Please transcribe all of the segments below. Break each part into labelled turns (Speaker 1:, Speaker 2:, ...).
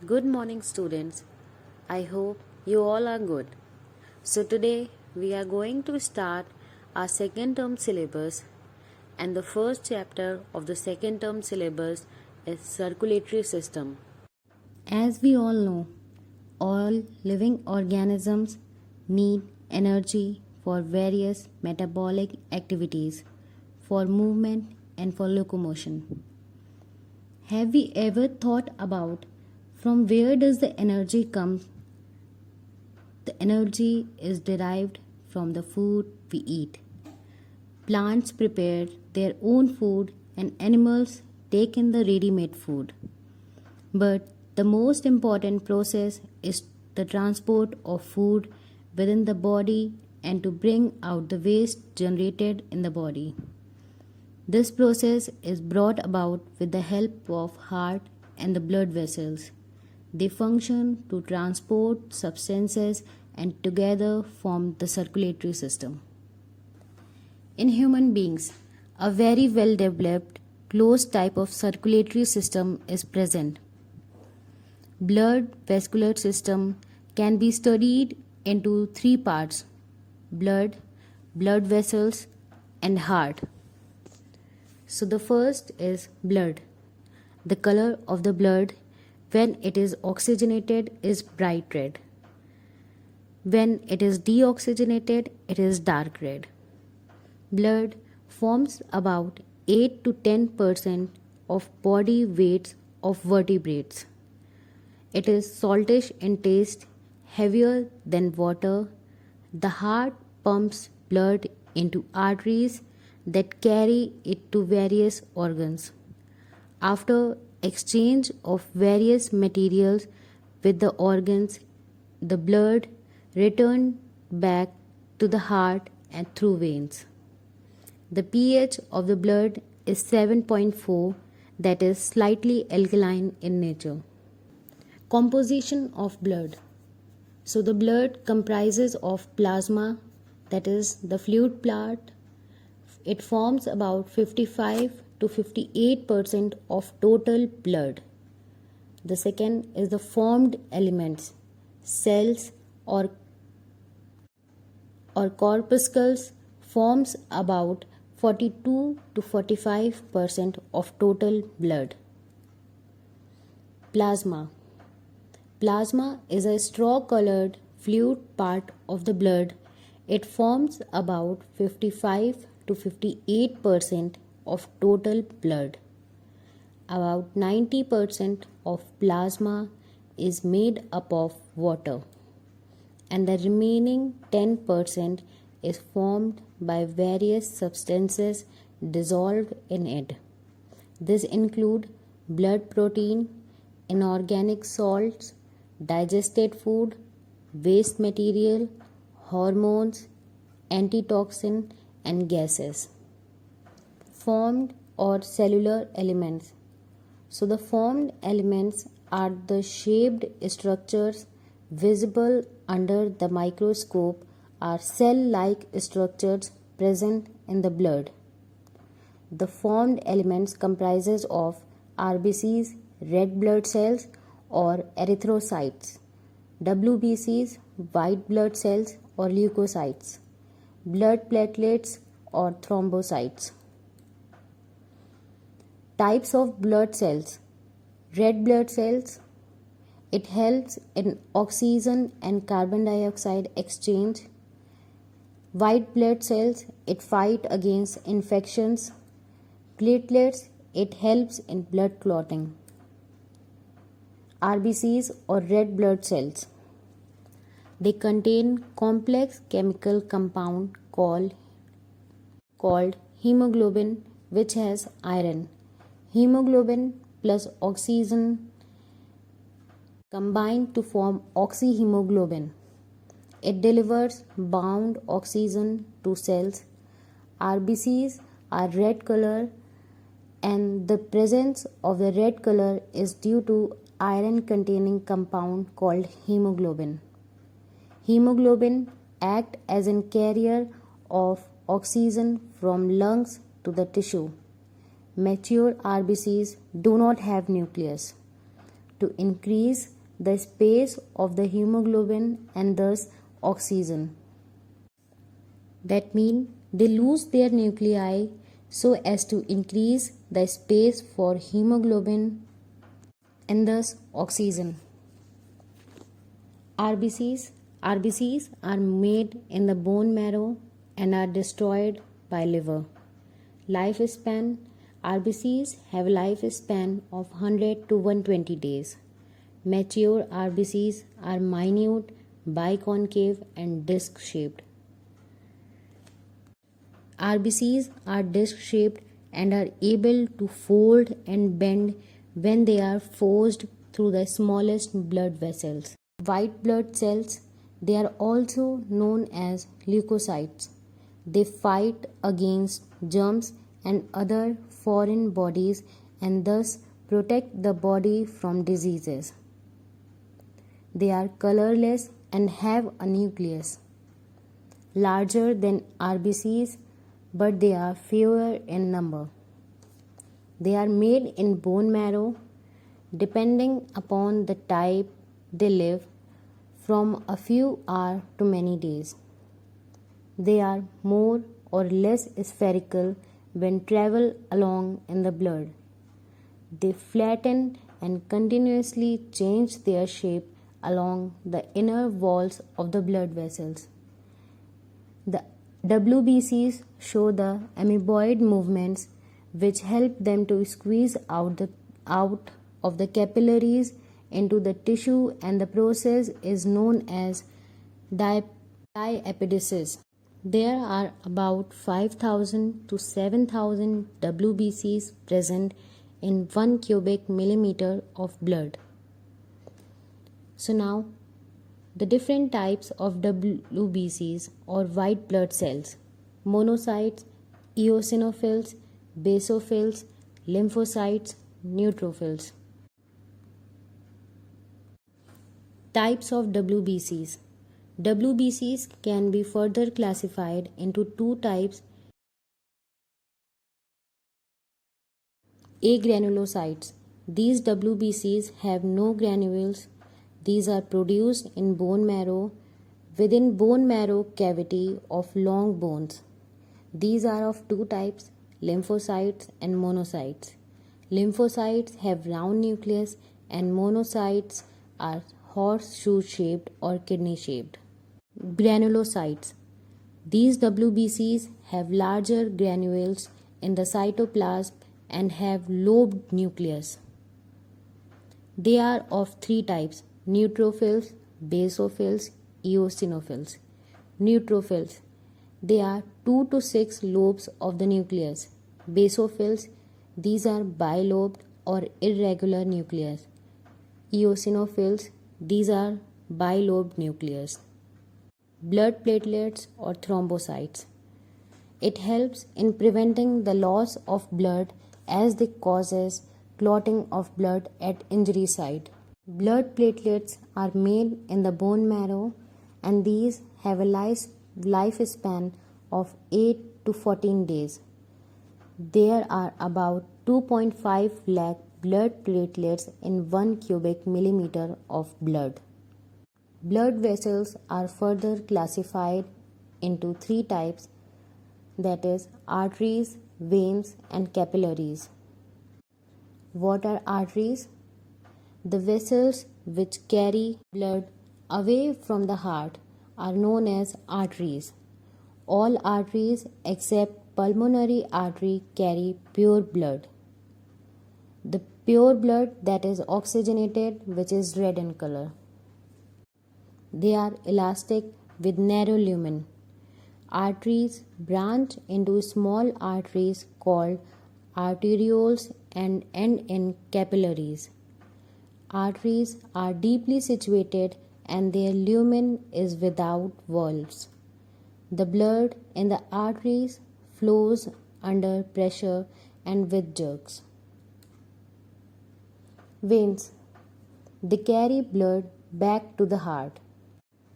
Speaker 1: Good morning, students. I hope you all are good. So, today we are going to start our second term syllabus, and the first chapter of the second term syllabus is circulatory system. As we all know, all living organisms need energy for various metabolic activities, for movement, and for locomotion. Have we ever thought about from where does the energy come? The energy is derived from the food we eat. Plants prepare their own food and animals take in the ready-made food. But the most important process is the transport of food within the body and to bring out the waste generated in the body. This process is brought about with the help of heart and the blood vessels. They function to transport substances and together form the circulatory system. In human beings, a very well developed closed type of circulatory system is present. Blood vascular system can be studied into three parts: blood, blood vessels, and heart. So the first is blood. The color of the blood when it is oxygenated is bright red. When it is deoxygenated, it is dark red. Blood forms about 8 to 10% of body weights of vertebrates. It is saltish in taste, heavier than water. The heart pumps blood into arteries that carry it to various organs. After exchange of various materials with the organs, the blood returns back to the heart and through veins. The pH of the blood is 7.4, that is slightly alkaline in nature. Composition of blood. So the blood comprises of plasma, that is the fluid part. It forms about 55 to 58% of total blood. The second is the formed elements, cells or corpuscles forms about 42 to 45% of total blood. Plasma. Plasma is a straw-colored fluid part of the blood. It forms about 55 to 58% of total blood. About 90% of plasma is made up of water, and the remaining 10% is formed by various substances dissolved in it. This include blood protein, inorganic salts, digested food, waste material, hormones, antitoxin, and gases. Formed or cellular elements. So the formed elements are the shaped structures visible under the microscope are cell-like structures present in the blood. The formed elements comprises of RBCs, red blood cells or erythrocytes, WBCs, white blood cells or leukocytes, blood platelets or thrombocytes. Types of blood cells. Red blood cells. It helps in oxygen and carbon dioxide exchange. White blood cells. It fight against infections. Platelets. It helps in blood clotting. RBCs or red blood cells. They contain complex chemical compound called hemoglobin, which has iron. Hemoglobin plus oxygen combine to form oxyhemoglobin. It delivers bound oxygen to cells. RBCs are red color, and the presence of the red color is due to iron containing compound called hemoglobin. Hemoglobin acts as a carrier of oxygen from lungs to the tissue. Mature RBCs do not have nucleus. to increase the space of the hemoglobin and thus oxygen. That means they lose their nuclei so as to increase the space for hemoglobin and thus oxygen. RBCs are made in the bone marrow and are destroyed by liver. Lifespan. RBCs have a lifespan of 100 to 120 days. Mature RBCs are minute, biconcave and disc shaped. RBCs are disc shaped and are able to fold and bend when they are forced through the smallest blood vessels. White blood cells, they are also known as leukocytes. They fight against germs and other foreign bodies and thus protect the body from diseases. They are colorless and have a nucleus larger than RBCs, but they are fewer in number. They are made in bone marrow. Depending upon the type, they live from a few hours to many days. They are more or less spherical when travel along in the blood. They flatten and continuously change their shape along the inner walls of the blood vessels. The WBCs show the amoeboid movements which help them to squeeze out of the capillaries into the tissue, and the process is known as diapedesis. There are about 5,000 to 7,000 WBCs present in 1 cubic millimeter of blood. So now, the different types of WBCs or white blood cells: monocytes, eosinophils, basophils, lymphocytes, neutrophils. Types of WBCs. WBCs can be further classified into two types: agranulocytes. These WBCs have no granules. These are produced in bone marrow within bone marrow cavity of long bones. These are of two types: lymphocytes and monocytes. Lymphocytes have round nucleus and monocytes are horseshoe shaped or kidney shaped. Granulocytes. These WBCs have larger granules in the cytoplasm and have lobed nucleus. They are of three types: neutrophils, basophils, eosinophils. Neutrophils. They are 2 to 6 lobes of the nucleus. Basophils. These are bilobed or irregular nucleus. Eosinophils. These are bilobed nucleus. Blood platelets or thrombocytes. It helps in preventing the loss of blood as they causes clotting of blood at injury site. Blood platelets are made in the bone marrow and these have a lifespan of 8 to 14 days. There are about 2.5 lakh blood platelets in 1 cubic millimeter of blood. Blood vessels are further classified into three types, that is, arteries, veins, and capillaries. What are arteries? The vessels which carry blood away from the heart are known as arteries. All arteries except pulmonary artery carry pure blood. The pure blood that is oxygenated, which is red in color. They are elastic with narrow lumen. Arteries branch into small arteries called arterioles and end in capillaries. Arteries are deeply situated and their lumen is without valves. The blood in the arteries flows under pressure and with jerks. Veins. They carry blood back to the heart.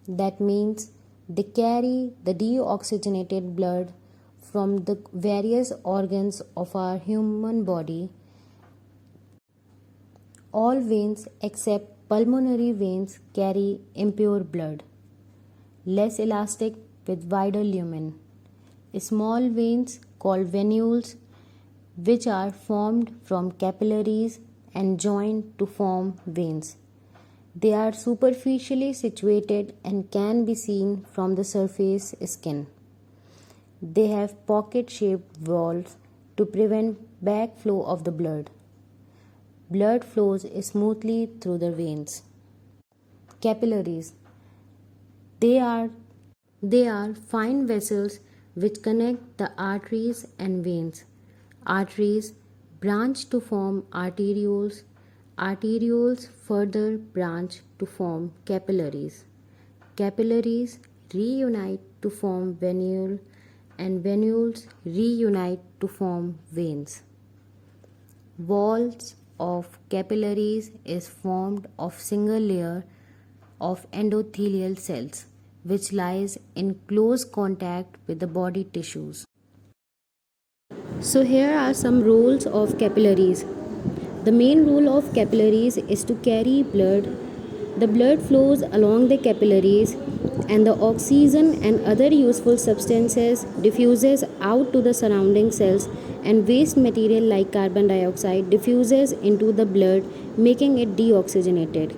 Speaker 1: That means they carry the deoxygenated blood from the various organs of our human body All veins except pulmonary veins carry impure blood. Less elastic with wider lumen. Small veins called venules, which are formed from capillaries and joined to form veins. They are superficially situated and can be seen from the surface skin. They have pocket-shaped valves to prevent backflow of the blood. Blood flows smoothly through the veins. Capillaries. They are fine vessels which connect the arteries and veins. Arteries branch to form arterioles. Arterioles further branch to form capillaries. Capillaries reunite to form venule, and venules reunite to form veins. Walls of capillaries is formed of single layer of endothelial cells which lies in close contact with the body tissues. So here are some roles of capillaries. The main role of capillaries is to carry blood. The blood flows along the capillaries and the oxygen and other useful substances diffuses out to the surrounding cells, and waste material like carbon dioxide diffuses into the blood, making it deoxygenated.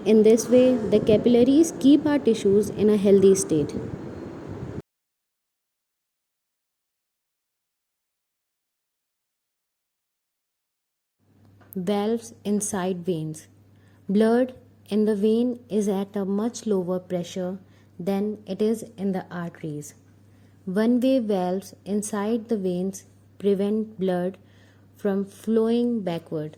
Speaker 1: In this way, the capillaries keep our tissues in a healthy state. Valves inside veins. Blood in the vein is at a much lower pressure than it is in the arteries. One-way valves inside the veins prevent blood from flowing backward.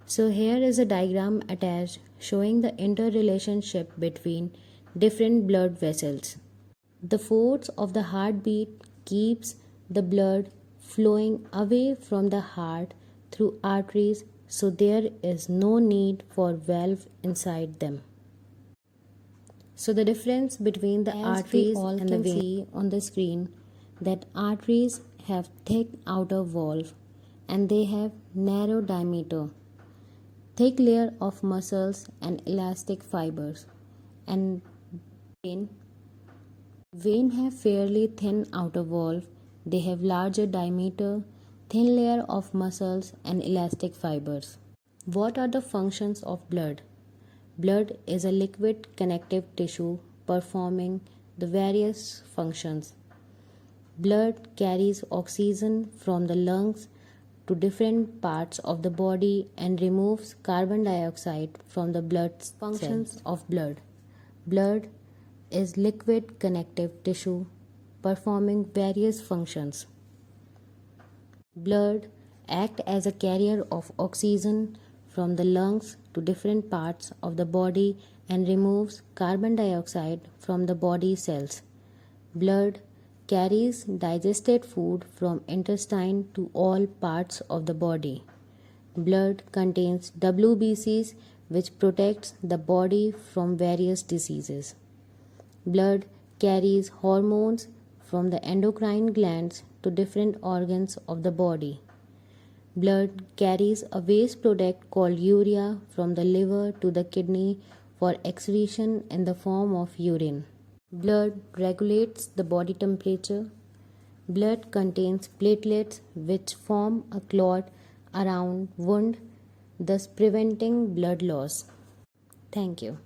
Speaker 1: So here is a diagram attached showing the interrelationship between different blood vessels. The force of the heartbeat keeps the blood flowing away from the heart through arteries, so there is no need for valve inside them. So the difference between the arteries and the veins, see on the screen that arteries have thick outer valve and they have narrow diameter, thick layer of muscles and elastic fibers, and vein have fairly thin outer valve. They have larger diameter, thin layer of muscles and elastic fibers. What are the functions of blood? Blood is a liquid connective tissue performing the various functions. Blood carries oxygen from the lungs to different parts of the body and removes carbon dioxide from the blood functions of blood. Blood is liquid connective tissue performing various functions. Blood acts as a carrier of oxygen from the lungs to different parts of the body and removes carbon dioxide from the body cells. Blood carries digested food from intestine to all parts of the body. Blood contains WBCs which protects the body from various diseases. Blood carries hormones from the endocrine glands to different organs of the body. Blood carries a waste product called urea from the liver to the kidney for excretion in the form of urine. Blood regulates the body temperature. Blood contains platelets which form a clot around wound, thus preventing blood loss. Thank you.